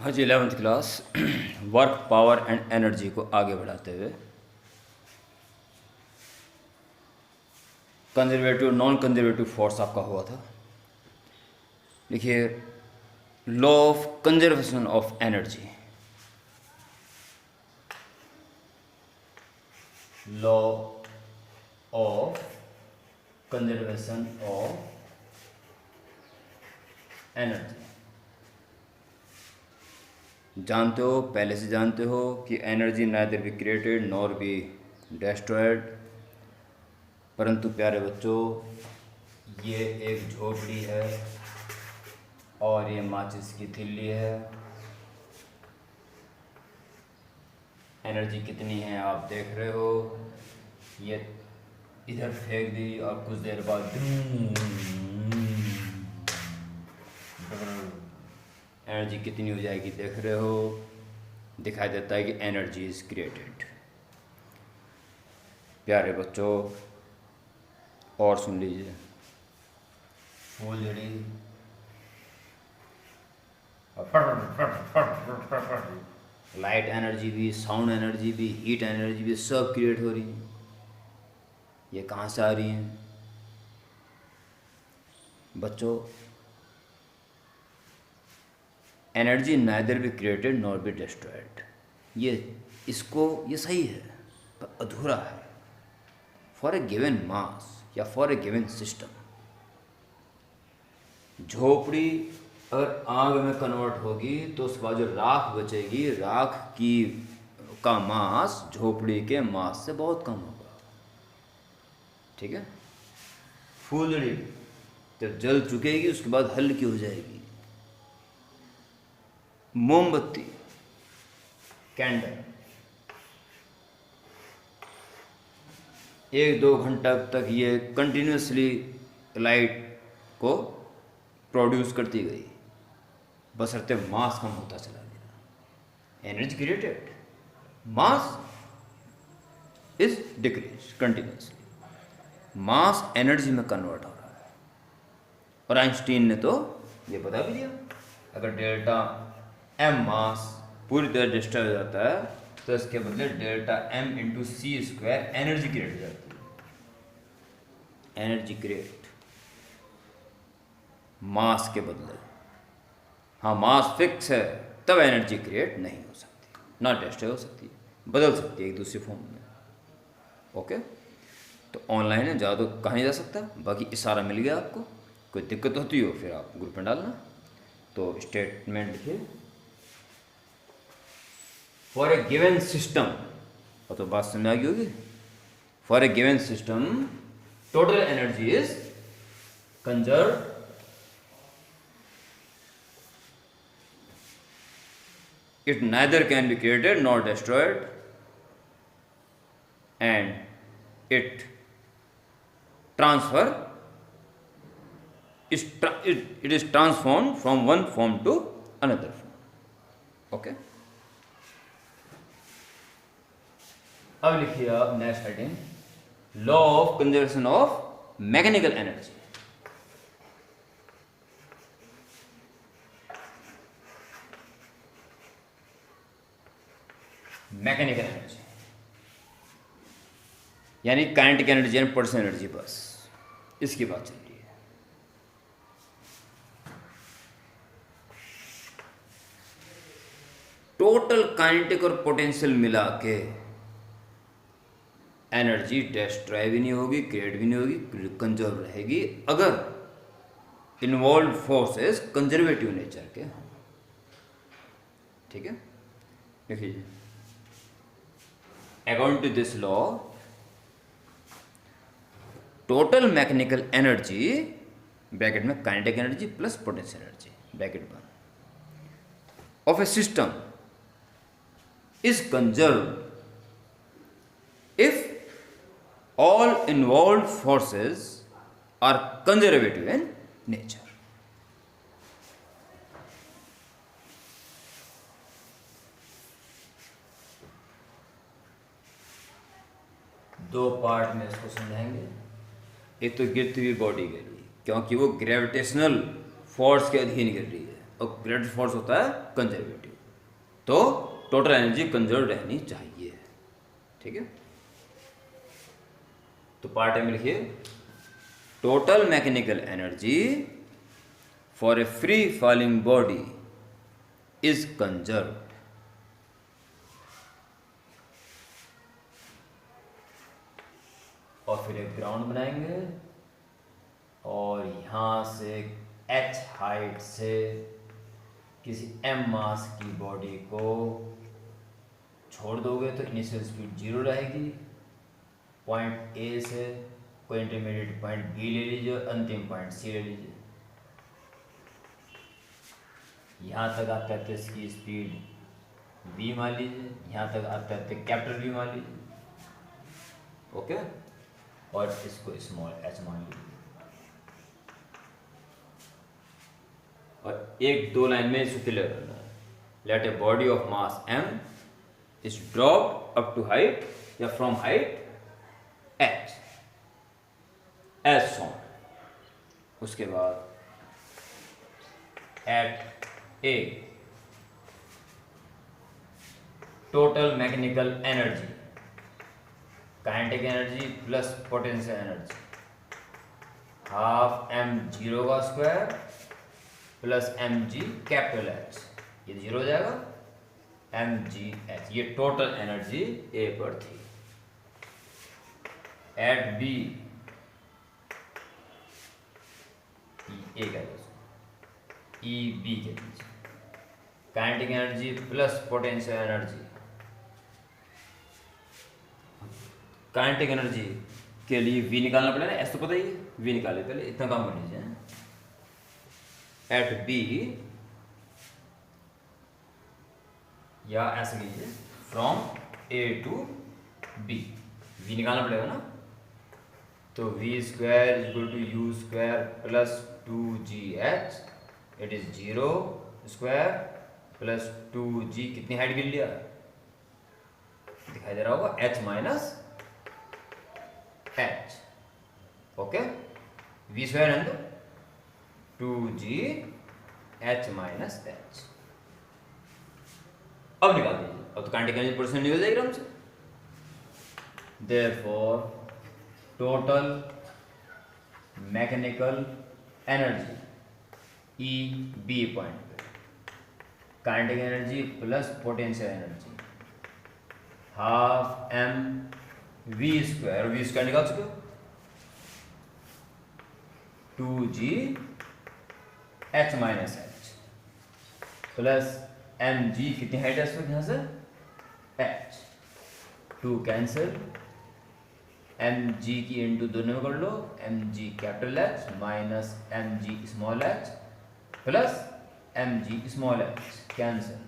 आज 11वीं class work power and energy को आगे बढ़ाते हुए कंजर्वेटिव नॉन कंजर्वेटिव फोर्स आपका हुआ था। देखिए, law of conservation of energy, law of conservation of energy जानते हो, पहले से जानते हो कि energy neither be created nor be destroyed. परंतु प्यारे बच्चों, ये एक झोपड़ी है और ये माचिस की थिल्ली है। एनर्जी कितनी है आप देख रहे हो। ये इधर फेंक दी और कुछ देर बाद एनर्जी कितनी हो जाएगी देख रहे हो। दिखाई देता है कि एनर्जी इज क्रिएटेड। प्यारे बच्चों, और सुन लीजिए, फुलझड़ी लाइट एनर्जी भी, साउंड एनर्जी भी, हीट एनर्जी भी सब क्रिएट हो रही है। ये कहाँ से आ रही हैं बच्चों? Energy neither be created nor be destroyed. ये सही है पर अधूरा है। फॉर ए गिवन मास या फॉर ए गिवन सिस्टम, झोपड़ी अगर आग में कन्वर्ट होगी तो उसके बाद जो राख बचेगी, राख की का मास झोपड़ी के मास से बहुत कम होगा। ठीक है। फुलझड़ी जब जल चुकेगी उसके बाद हल्की हो जाएगी। मोमबत्ती, कैंडल, 1-2 घंटा तक ये कंटिन्यूसली लाइट को प्रोड्यूस करती गई, बशर्ते मास कम होता चला गया। Energy created, mass is decrease continuously. Mass energy में कन्वर्ट हो रहा है। और आइंस्टीन ने तो ये बता भी दिया, अगर डेल्टा एम मास पूरी तरह डिस्टर्ब हो जाता है तो इसके बदले डेल्टा एम इंटू सी स्क्वायर एनर्जी क्रिएट हो जाती है। एनर्जी क्रिएट मास के बदले। हाँ, मास फिक्स है तब एनर्जी क्रिएट नहीं हो सकती, ना डिस्टर्ब हो सकती है, बदल सकती है एक दूसरे फॉर्म में। ओके, तो ऑनलाइन है, ज़्यादा तो कहा नहीं जा सकता। बाकी इशारा मिल गया आपको। कोई दिक्कत होती हो फिर आप ग्रुप में डालना। तो स्टेटमेंट लिखिए, फॉर ए गिवन सिस्टम, और तो बात समझ आ गई होगी। For a given system total energy is conserve it neither can be created nor destroyed, and it transfer it is transformed from one form to another form. Okay, अब लिखिए आप next heading, law of conservation of mechanical energy. Mechanical energy यानी kinetic energy and potential energy, बस इसकी बात चल रही है। टोटल काइनेटिक और पोटेंशियल मिला के एनर्जी डिस्ट्रॉय भी नहीं होगी, क्रिएट भी नहीं होगी, कंजर्व रहेगी अगर इन्वॉल्व फोर्सेस कंजर्वेटिव नेचर के हों। ठीक है, देखिए, according to this law, total mechanical energy bracket में kinetic energy plus potential energy bracket बंद of a system is conserve if all involved forces are conservative in nature. दो part में इसको समझाएंगे। एक तो गिरती हुई बॉडी के लिए, क्योंकि वो ग्रेविटेशनल फोर्स के अधीन गिर रही है, और ग्रेविटेशनल फोर्स होता है कंजर्वेटिव। तो टोटल एनर्जी कंजर्व रहनी चाहिए। ठीक है, तो पार्ट ए में लिखिए total mechanical energy for a free falling body is conserve. और फिर एक ग्राउंड बनाएंगे और यहाँ से h हाइट से किसी m मास की बॉडी को छोड़ दोगे तो इनिशियल स्पीड 0 रहेगी। पॉइंट ए से कोई इंटरमीडिएट पॉइंट बी ले लीजिए और अंतिम पॉइंट सी ले लीजिए। यहाँ तक आप कहते हैं इसकी स्पीड v मान लीजिए, यहाँ तक आप कहते हैं कैपिटल V मान लीजिए। ओके, और इसको स्मॉल h मान लीजिए। और एक दो लाइन में इसको क्लियर करना है। Let a body of mass m is dropped up to height या from height h as shown. उसके बाद at a total mechanical energy, kinetic energy plus potential energy, half m0 का square plus mg capital H, ये 0 हो जाएगा, mgh। ये total energy A पर थी। एट B ए का ई बी के बीच kinetic energy plus potential energy. Kinetic energy के लिए V निकालना पड़ेगा, ऐसा तो पता ही है, V निकाले पहले, इतना काम कर लीजिए। एट B या ऐसे लीजिए from A to B, V निकालना पड़ेगा ना, तो V square equal to U square plus 2GH, it is 0 square plus 2G, कितनी हाइट गिन लिया दिखाई दे रहा होगा, H minus H। Okay, V square है तो 2G H माइनस H। अब निकाल दीजिए, अब तो काइनेटिक एनर्जी परसेंट निकल जाएगी आराम से। Therefore total mechanical energy E B point पे, kinetic energy plus potential energy, half m v square, v square निकाल चुके हो, 2g h minus h plus mg, कितनी हाइट है इसमें यहाँ से h, 2 कैंसिल, mg की इंटू दोनों में कर लो, mg capital H minus mg small h plus mg small h cancel,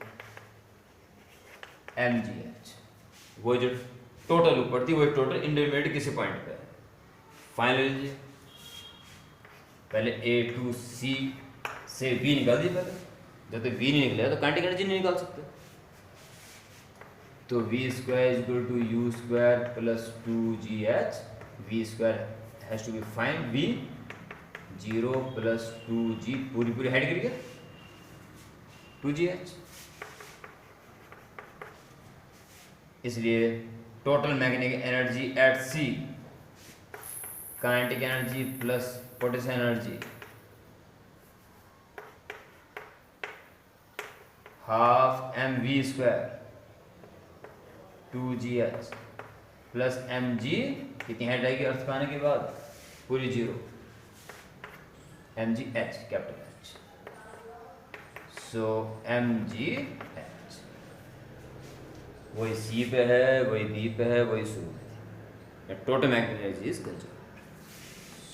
mgh। वो जो टोटल ऊपर थी वही टोटल इंटरमीडिएट किसी पॉइंट पे है। फाइनल लीजिए, पहले A टू C से V निकाल दीजिए पहले, जब तक V नहीं निकलेगा तो काइनेटिक एनर्जी नहीं निकाल सकते। तो V square equal to U square plus 2GH, V square has to be find, V 0 plus 2G, पूरी हाइट गिर गया 2GH। इसलिए total magnetic energy at C, kinetic energy plus potential energy, half mv square 2GH plus mg, कितनी height आएगी earth पे आने के बाद, पूरी 0, mgh capital H। So mgh वही C पे है, वही B पे है, वही शुरू है। Total magnetic energy is conserved.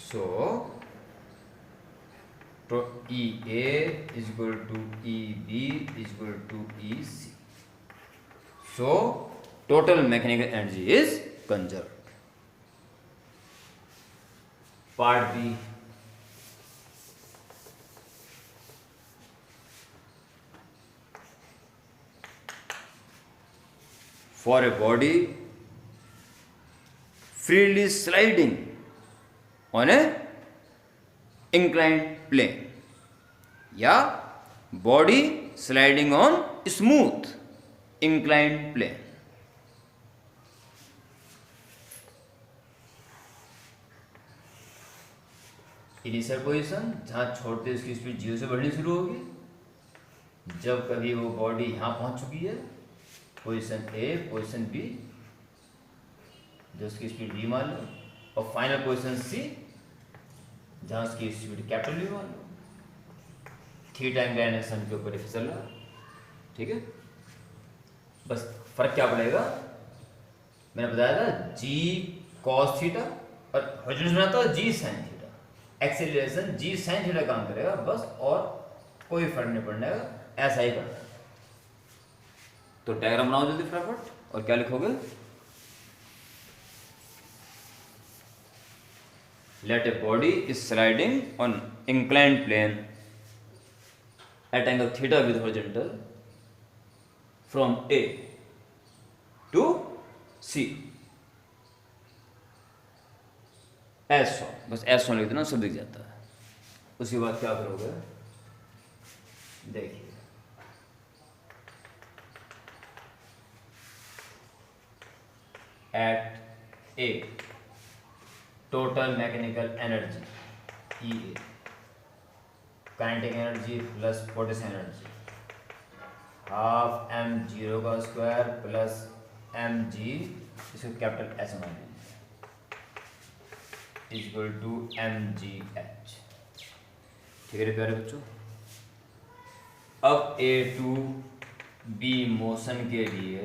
So EA is equal to EB is equal to EC. So total mechanical energy is conserved. Part B. For a body freely sliding on a inclined plane या body sliding on smooth inclined plane. Initial position जहाँ छोड़ते उसकी speed 0 से बढ़नी शुरू होगी। जब कभी वो बॉडी यहाँ पहुँच चुकी है, पोजीशन ए, पोजीशन बी, जो उसकी स्पीड v मान लो, और फाइनल पोजीशन सी जहाँ उसकी स्पीड कैपिटल V मान लो। थीटा इंक्लिनेशन के ऊपर फिसल रहा, ठीक है। बस फर्क क्या पड़ेगा, मैंने बताया था g cos थीटा और हॉरिजॉन्टल बनाता है g sin theta. Acceleration g sin theta काम करेगा बस, और कोई फर्क नहीं पड़ने का, ऐसा ही करना है। तो डायग्राम बनाओ जल्दी फटाफट, और क्या लिखोगे, let a body is sliding on inclined plane at angle theta with horizontal from A to C as shown। बस as shown लिख देना, सब दिख जाता है। उसके बाद क्या करोगे, देखिए at A total mechanical energy EA, kinetic energy plus potential energy, half m0 का स्क्वायर प्लस mg, इसको कैपिटल S मान लीजिए, इक्वल टू mgh। ठीक है प्यारे बच्चों। अब A टू B मोशन के लिए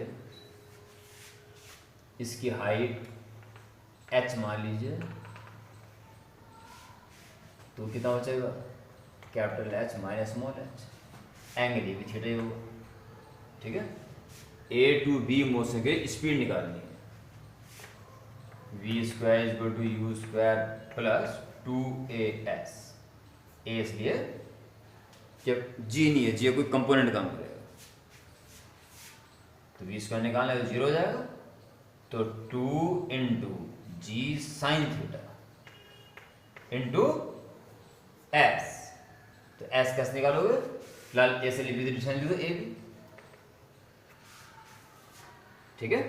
इसकी हाइट h मान लीजिए, तो कितना बचेगा, capital H minus small h, angle ये भी थीटा ही होगा, ठीक है। A टू B मोशन के स्पीड निकालनी है, v square equal to u square plus 2as। a इसलिए जब g नहीं है, g कोई कंपोनेंट काम करेगा, तो v स्क्वायर निकालना है तो 0 हो जाएगा, तो 2 इंटू जी साइन थीटा इंटू एस, तो एस कैसे निकालोगे, फिलहाल ए से लिख दो, लिख दो ए भी, ठीक है।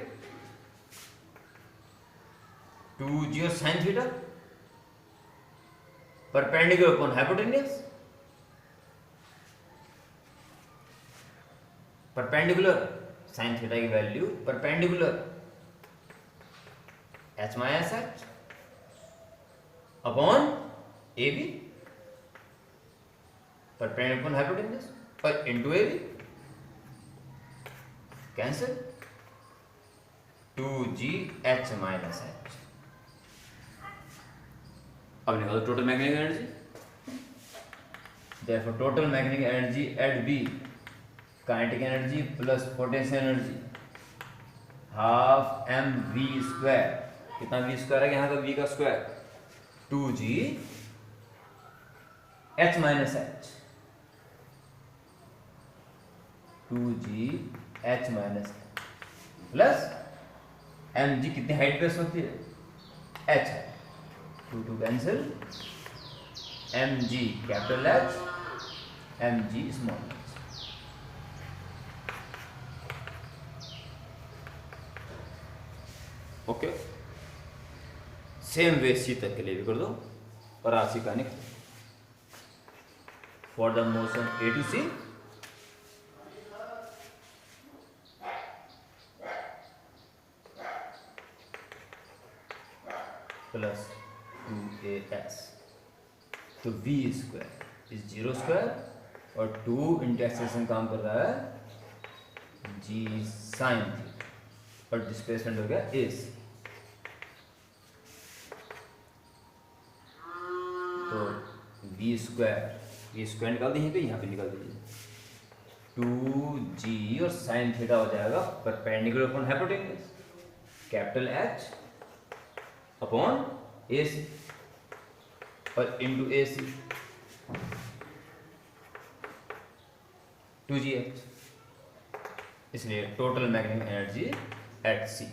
2g और sine theta perpendicular upon hypotenuse, perpendicular sine theta की value perpendicular h minus h upon A B, perpendicular upon hypotenuse, और into A B, cancel, 2g h minus h। अब निकालो total magnetic energy, therefore total magnetic energy at B, kinetic energy plus potential energy, half M V square, कितना v square है यहाँ का, v का square, 2g h minus h, 2g h minus plus mg, कितनी हाइट पे होती है, h है, 2 cancel, mg capital H, mg small h। Okay, same way C तक के लिए भी कर दो, और आशी का निकल for the motion A to C plus 2as, तो v स्क्वायर इज 0 स्क्वायर, और 2 इंटू एक्सेलेरेशन काम कर रहा है g साइन थीटा, और डिस्प्लेसमेंट हो गया a से, तो v स्क्वायर निकाल दीजिए, तो यहाँ पे निकाल दीजिए, 2g और साइन थीटा हो जाएगा perpendicular upon hypotenuse, capital H upon A C, और इंटू ए सी, 2gh, इसलिए total magnetic energy at C,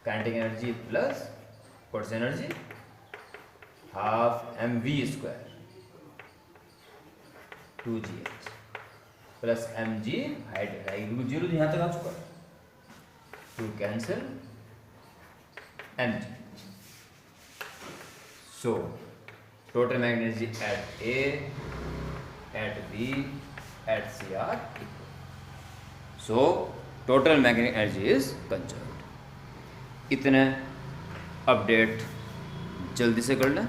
kinetic energy plus potential energy, half mv square 2gh plus M G height आएगी, क्योंकि zero यहाँ तक आ चुका है, two cancel M G. So total magnetic energy at A, at B, at C are equal. So total magnetic energy is conserved. इतने update जल्दी से कर लें।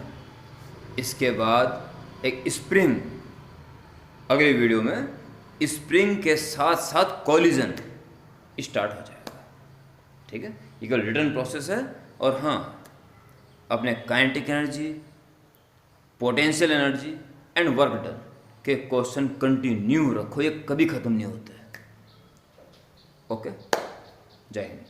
इसके बाद एक स्प्रिंग, अगले वीडियो में स्प्रिंग के साथ साथ कॉलिजन स्टार्ट हो जाएगा, ठीक है। ये केवल रिटर्न प्रोसेस है। और हाँ, अपने kinetic energy, potential energy and work done के क्वेश्चन कंटिन्यू रखो, ये कभी ख़त्म नहीं होते। ओके, जय हिंद।